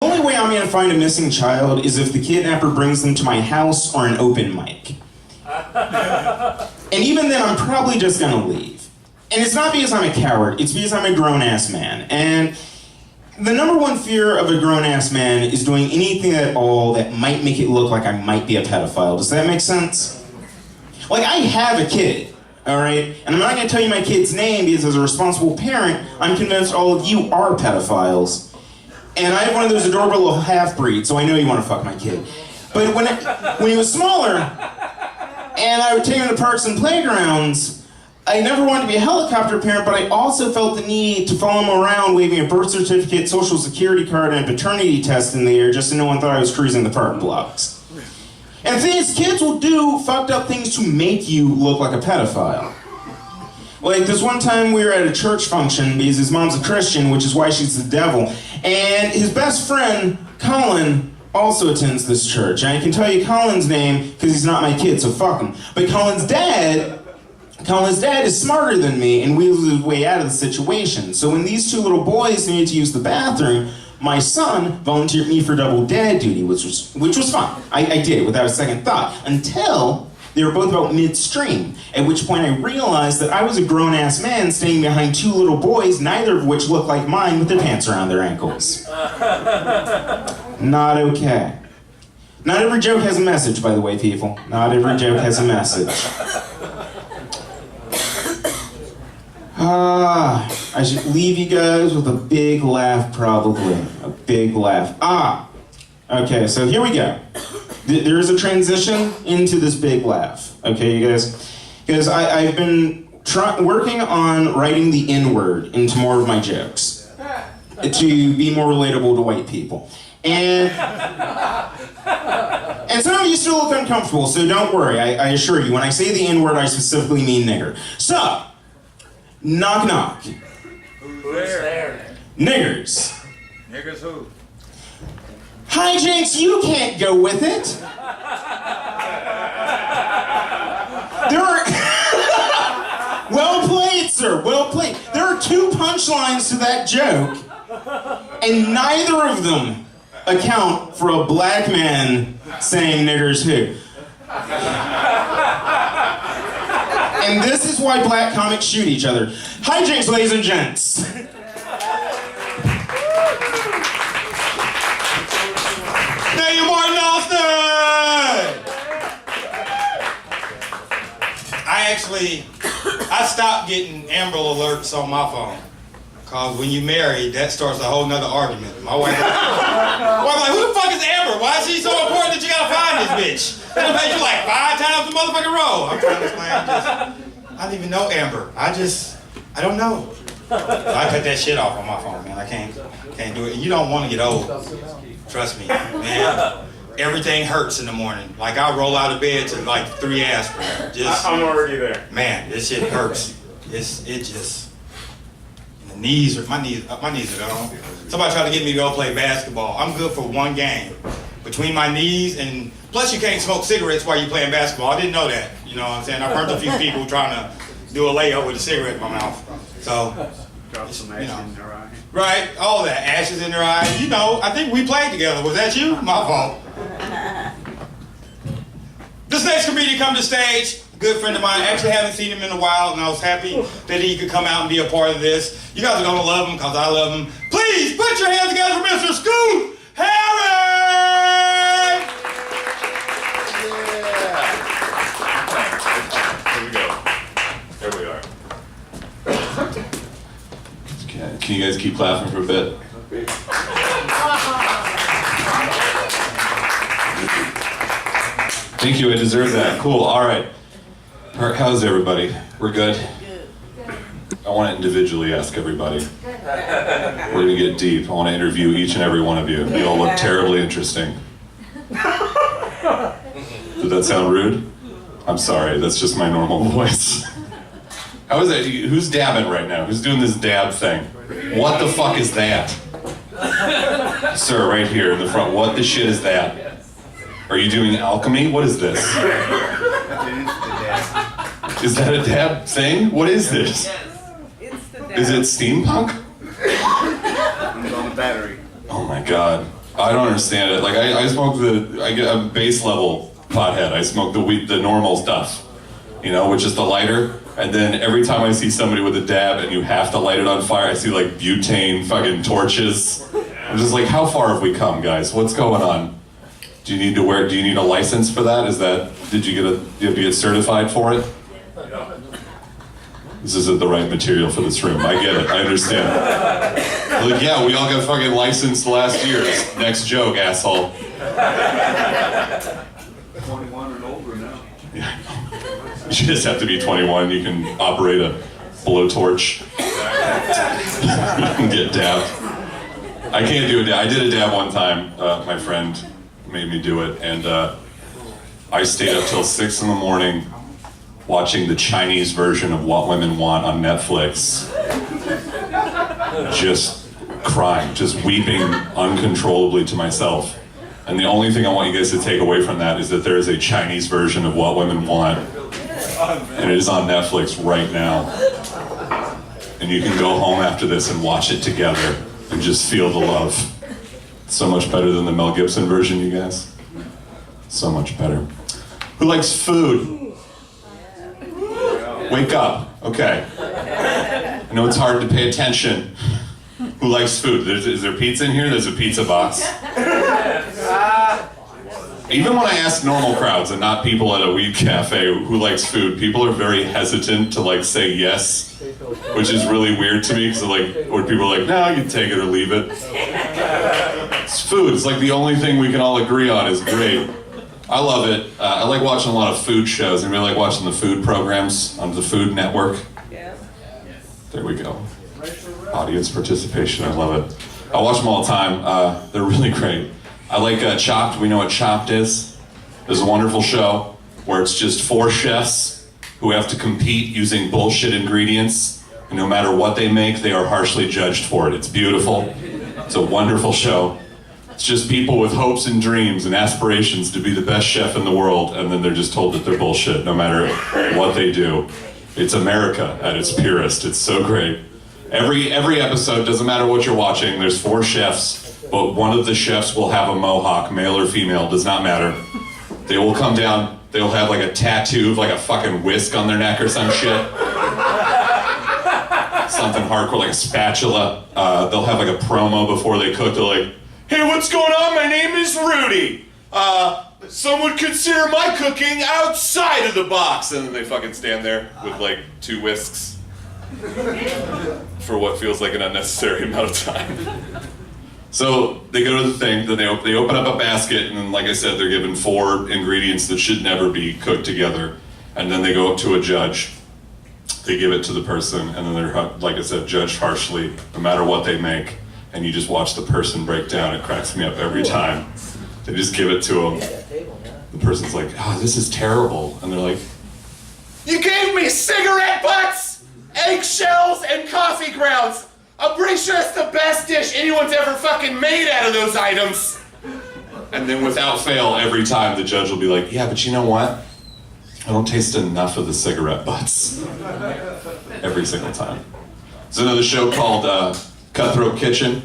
The only way I'm going to find a missing child is if the kidnapper brings them to my house or an open mic. And even then, I'm probably just going to leave. And it's not because I'm a coward, it's because I'm a grown-ass man. And the number one fear of a grown-ass man is doing anything at all that might make it look like I might be a pedophile. Does that make sense? Like, I have a kid, all right? And I'm not going to tell you my kid's name because as a responsible parent, I'm convinced all of you are pedophiles. And I have one of those adorable little half-breeds, so I know you want to fuck my kid. But when he was smaller, and I would take him to parks and playgrounds, I never wanted to be a helicopter parent, but I also felt the need to follow him around waving a birth certificate, social security card, and a paternity test in the air just so no one thought I was cruising the park blocks. And the thing is, kids will do fucked up things to make you look like a pedophile. Like this one time we were at a church function because his mom's a Christian, which is why she's the devil. And his best friend, Colin, also attends this church. And I can tell you Colin's name because he's not my kid, so fuck him. But Colin's dad is smarter than me and wheels his way out of the situation. So when these two little boys needed to use the bathroom, my son volunteered me for double dad duty, which was fine. I did it without a second thought until they were both about midstream, at which point I realized that I was a grown-ass man standing behind two little boys, neither of which looked like mine with their pants around their ankles. Not okay. Not every joke has a message, by the way, people. Not every joke has a message. I should leave you guys with a big laugh, probably. A big laugh. Okay, so here we go. There is a transition into this big laugh, okay, you guys? Because I've been working on writing the N-word into more of my jokes to be more relatable to white people. And some of you still look uncomfortable, so don't worry. I assure you, when I say the N-word, I specifically mean nigger. So, knock knock. Who's there? Niggers. Niggers who? Hijinks, you can't go with it. There are... Well played, sir, well played. There are two punchlines to that joke, and neither of them account for a black man saying niggers who. And this is why black comics shoot each other. Hijinks, ladies and gents. Thank you, Martin Austin! I stopped getting Amber Alerts on my phone. Cause when you marry, that starts a whole nother argument. My wife like, who the fuck is Amber? Why is she so important that you gotta find this bitch? It'll make you like 5 times the motherfucking roll. I'm trying to explain, I don't even know Amber. I don't know. I cut that shit off on my phone, man. I can't do it. And you don't want to get old. Trust me, man. Everything hurts in the morning. Like I roll out of bed to like 3 aspirin. I'm already there. Man, this shit hurts. My knees are gone. Somebody tried to get me to go play basketball. I'm good for one game. Between my knees and plus you can't smoke cigarettes while you're playing basketball. I didn't know that. You know what I'm saying? I burnt a few people trying to do a layup with a cigarette in my mouth. So Drop some ashes in their eye. right, all that. Ashes in their eyes. You know, I think we played together. Was that you? My fault. This next comedian come to stage, a good friend of mine. Actually haven't seen him in a while, and I was happy that he could come out and be a part of this. You guys are gonna love him because I love him. Please put your hands together for Mr. Scoot Harris! Yeah. Here we go. There we are. Can you guys keep laughing for a bit? Thank you, I deserve that. Cool, all right. How's everybody? We're good? I want to individually ask everybody. We're gonna get deep. I want to interview each and every one of you. You all look terribly interesting. Did that sound rude? I'm sorry, that's just my normal voice. How is that? Who's dabbing right now? Who's doing this dab thing? What the fuck is that? Sir, right here in the front, what the shit is that? Are you doing alchemy? What is this? Is that a dab thing? What is this? Is it steampunk? I'm on the battery. Oh my god. I don't understand it. Like I smoke I get a base level pothead. I smoke the weed, the normal stuff, you know, which is the lighter. And then every time I see somebody with a dab and you have to light it on fire, I see like butane fucking torches. I'm just like, how far have we come, guys? What's going on? Do you need a license for that? Did you have to get certified for it? This isn't the right material for this room. I get it, I understand. Like, yeah, we all got fucking licensed last year. Next joke, asshole. 21 and older now. Yeah. You just have to be 21. You can operate a blowtorch. You can get dabbed. I can't do a dab. I did a dab one time. My friend made me do it, and I stayed up till 6 in the morning watching the Chinese version of What Women Want on Netflix. Just crying, just weeping uncontrollably to myself. And the only thing I want you guys to take away from that is that there is a Chinese version of What Women Want. And it is on Netflix right now. And you can go home after this and watch it together and just feel the love. It's so much better than the Mel Gibson version, you guys. So much better. Who likes food? Wake up. Okay. I know it's hard to pay attention. Who likes food? Is there pizza in here? There's a pizza box. Even when I ask normal crowds and not people at a weed cafe who likes food, people are very hesitant to like say yes, which is really weird to me because or people are like, no, you can take it or leave it. It's food. It's like the only thing we can all agree on is great. I love it. I like watching a lot of food shows. I really like watching the food programs on the Food Network. Yeah. There we go. Audience participation. I love it. I watch them all the time. They're really great. I like Chopped. We know what Chopped is. There's a wonderful show where it's just 4 chefs who have to compete using bullshit ingredients. And no matter what they make, they are harshly judged for it. It's beautiful. It's a wonderful show. It's just people with hopes and dreams and aspirations to be the best chef in the world, and then they're just told that they're bullshit no matter what they do. It's America at its purest. It's so great. Every episode, doesn't matter what you're watching, there's 4 chefs, but one of the chefs will have a mohawk, male or female, does not matter. They will come down, they'll have like a tattoo of like a fucking whisk on their neck or some shit. Something hardcore, like a spatula. They'll have like a promo before they cook. They're like, hey, what's going on? My name is Rudy. Some would consider my cooking outside of the box. And then they fucking stand there with like 2 whisks for what feels like an unnecessary amount of time. So they go to the thing, then they open up a basket, and then, like I said, they're given 4 ingredients that should never be cooked together. And then they go up to a judge. They give it to the person, and then they're, like I said, judged harshly, no matter what they make. And you just watch the person break down. It cracks me up every time. They just give it to them. The person's like, oh, this is terrible. And they're like, you gave me cigarette butts, eggshells, and coffee grounds. I'm pretty sure that's the best dish anyone's ever fucking made out of those items. And then without fail, every time the judge will be like, yeah, but you know what? I don't taste enough of the cigarette butts. Every single time. There's another show called Cutthroat Kitchen.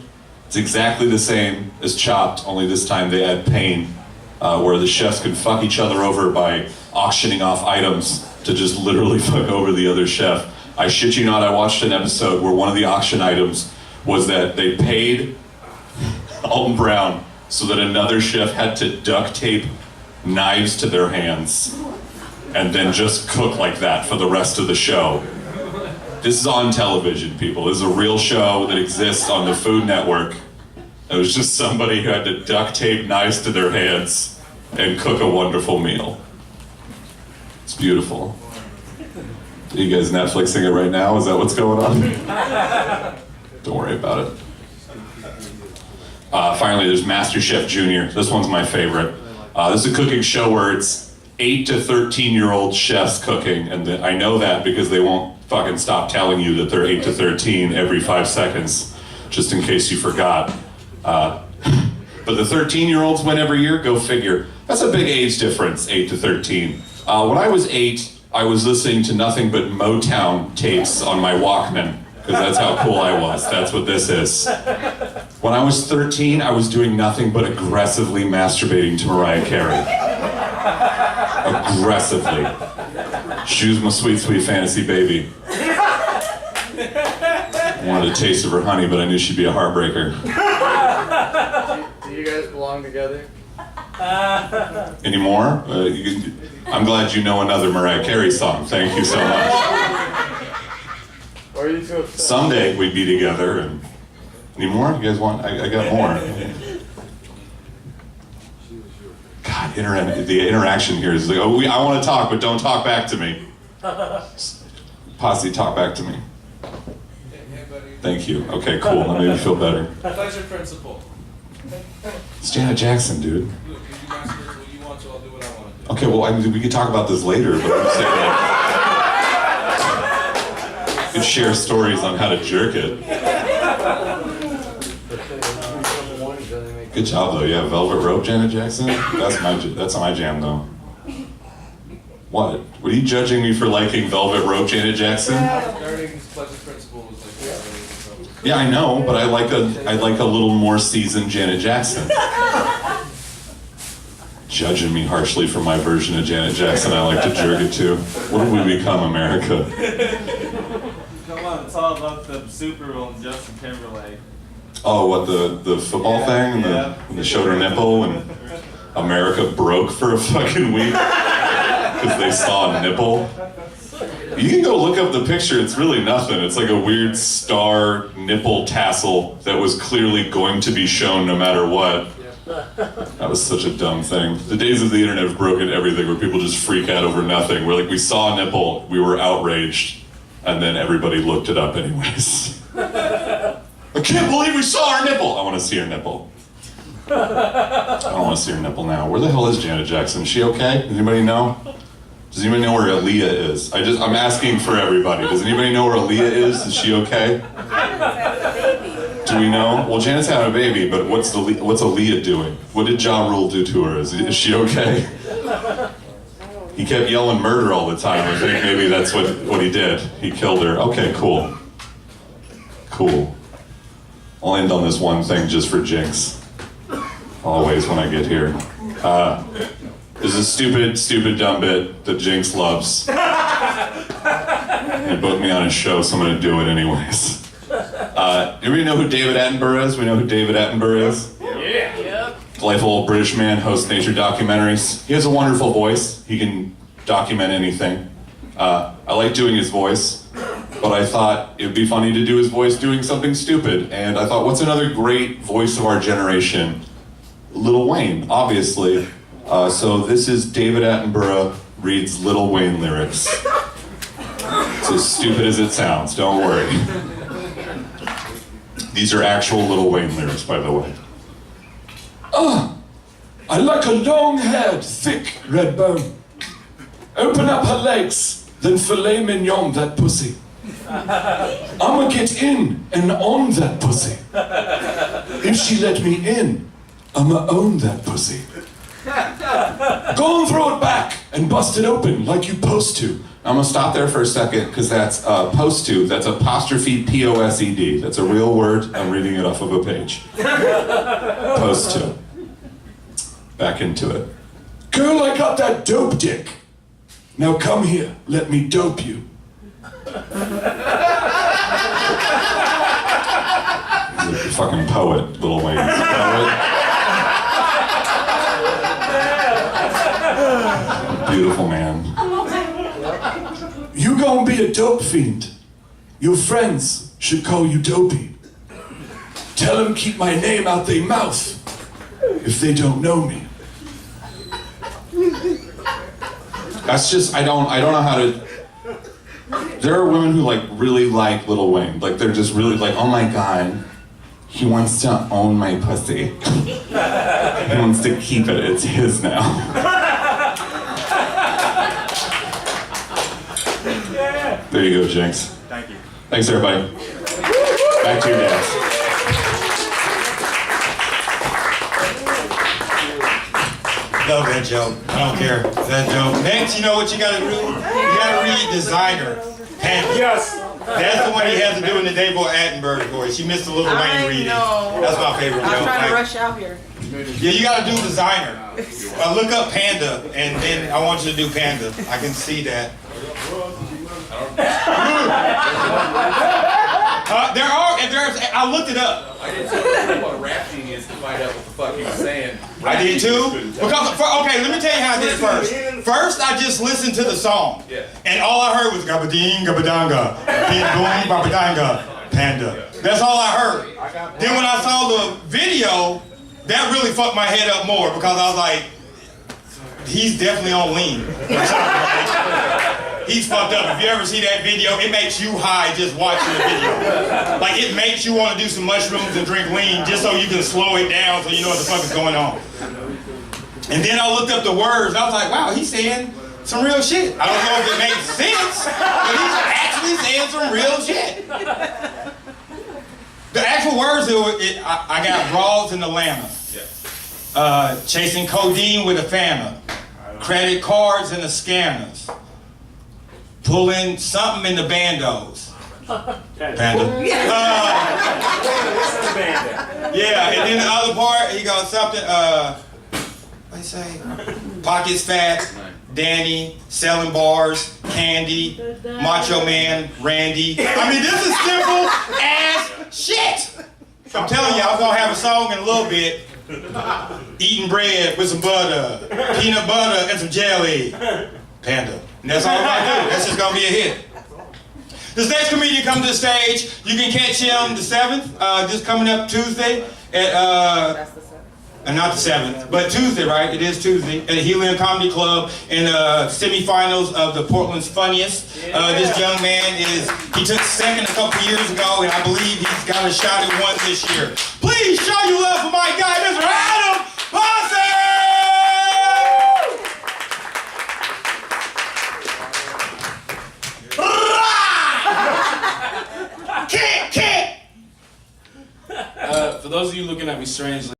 It's exactly the same as Chopped, only this time they add pain, where the chefs can fuck each other over by auctioning off items to just literally fuck over the other chef. I shit you not, I watched an episode where one of the auction items was that they paid Alton Brown so that another chef had to duct tape knives to their hands and then just cook like that for the rest of the show. This is on television, people. This is a real show that exists on the Food Network. It was just somebody who had to duct tape knives to their hands and cook a wonderful meal. It's beautiful. Are you guys Netflixing it right now? Is that what's going on? Don't worry about it. Finally, there's MasterChef Junior. This one's my favorite. This is a cooking show where it's 8 to 13-year-old chefs cooking, and I know that because they won't fucking stop telling you that they're 8 to 13 every 5 seconds, just in case you forgot. But the 13-year-olds win every year, go figure. That's a big age difference, 8 to 13. When I was 8, I was listening to nothing but Motown tapes on my Walkman, because that's how cool I was. That's what this is. When I was 13, I was doing nothing but aggressively masturbating to Mariah Carey. Aggressively. She was my sweet, sweet fantasy baby. I wanted a taste of her honey, but I knew she'd be a heartbreaker. Do you guys belong together? Anymore? I'm glad you know another Mariah Carey song. Thank you so much. Or are you too upset? Someday we'd be together. And any more? You guys want? I got more. God, the interaction here is like, oh, I want to talk, but don't talk back to me. Posse, talk back to me. Hey, buddy. Thank you. Okay, cool. That made me feel better. Pleasure principle. It's Janet Jackson, dude. Look, if you masturbate what you want to, I'll do what I want to do. Okay, well, I mean, we could talk about this later, but I'm saying like, we could share stories on how to jerk it. Good job, though. Yeah, Velvet Rope, Janet Jackson. That's my jam, though. What? What are you judging me for liking Velvet Rope, Janet Jackson? Starting pleasure principle was like Yeah, I know, but I like a little more seasoned Janet Jackson. Judging me harshly for my version of Janet Jackson, I like to jerk it too. What have we become, America? Come on, it's all about the Super Bowl and Justin Timberlake. Oh, what, the football thing? Yeah. And the showed her nipple and America broke for a fucking week because they saw a nipple? You can go look up the picture, it's really nothing. It's like a weird star nipple tassel that was clearly going to be shown no matter what. That was such a dumb thing. The days of the internet have broken everything where people just freak out over nothing. We're like, we saw a nipple, we were outraged, and then everybody looked it up anyways. I can't believe we saw her nipple! I want to see her nipple. I don't want to see her nipple now. Where the hell is Janet Jackson? Is she okay? Does anybody know? Does anybody know where Aaliyah is? I'm asking for everybody. Does anybody know where Aaliyah is? Is she okay? Do we know? Well, Janet's having a baby, but what's Aaliyah doing? What did Ja Rule do to her? Is she okay? He kept yelling murder all the time. I think maybe that's what he did. He killed her. Okay, cool. Cool. I'll end on this one thing just for Jinx. Always when I get here. There's a stupid dumb bit that Jinx loves. He booked me on his show, so I'm gonna do it anyways. Anybody know who David Attenborough is? We know who David Attenborough is? Yeah. Yep. Delightful old British man, hosts nature documentaries. He has a wonderful voice. He can document anything. I like doing his voice, but I thought it would be funny to do his voice doing something stupid. And I thought, what's another great voice of our generation? Lil Wayne, obviously. So this is David Attenborough reads Lil Wayne lyrics. It's as stupid as it sounds, don't worry. These are actual Lil Wayne lyrics, by the way. I like a long-haired, thick red bone. Open up her legs, then filet mignon that pussy. I'ma get in and on that pussy. If she let me in, I'ma own that pussy. Go and throw it back and bust it open like you post to. I'm gonna stop there for a second because that's post to. That's apostrophe P-O-S-E-D. That's a real word. I'm reading it off of a page. Post to. Back into it. Girl, I got that dope dick. Now come here, let me dope you. He's a fucking poet, Lil Wayne. He's a poet. Beautiful man. You gonna be a dope fiend. Your friends should call you Dopey. Tell them keep my name out their mouth if they don't know me. That's just, I don't know how to. There are women who really like Lil Wayne. Like they're just really like, oh my god, he wants to own my pussy. He wants to keep it, it's his now. There you go, Jinx. Thank you. Thanks, everybody. Back to your dads. Love that joke. I don't care. That joke. Next, you know what you gotta do? You gotta read designer. Cannabis. Yes. That's the one he has to do in the David Attenborough voice. You missed a little Wayne Reading. know. That's my favorite joke. I'm trying to Like, rush out here. yeah, you gotta do designer. Look up Panda, and then I want you to do Panda. I can see that. I looked it up. I didn't know what a rap genius to find out what the fuck he was saying. I did too. Because okay, let me tell you how I did it first. First, I just listened to the song, and all I heard was gabading, gabadanga, ding boom, babadanga, Panda. That's all I heard. Then when I saw the video, that really fucked my head up more because I was like, he's definitely on lean. He's fucked up. If you ever see that video, it makes you high just watching the video. Like, it makes you want to do some mushrooms and drink lean just so you can slow it down so you know what the fuck is going on. And then I looked up the words, and I was like, wow, he's saying some real shit. I don't know if it makes sense, but he's actually saying some real shit. The actual words, I got broads in Atlanta. Chasing codeine with a Fanta. Credit cards in the scanners. Pulling something in the bandos. Panda. Yeah, and then the other part, he goes something, what do you say? Pockets fat, Danny, selling bars, candy, Macho Man, Randy. I mean, this is simple as shit. I'm telling you, I'm gonna have a song in a little bit. Eating bread with some butter, peanut butter and some jelly. Panda. And that's all I'm gonna do. That's just gonna be a hit. This next comedian comes to the stage. You can catch him the 7th, just coming up Tuesday at That's the 7th. not the 7th, but Tuesday, right? It is Tuesday at Helium Comedy Club in the semifinals of the Portland's Funniest. This young man he took second a couple years ago, and I believe he's got a shot at one this year. Please show your love for my guy, Mr. Adam Posse! For those of you looking at me strangely,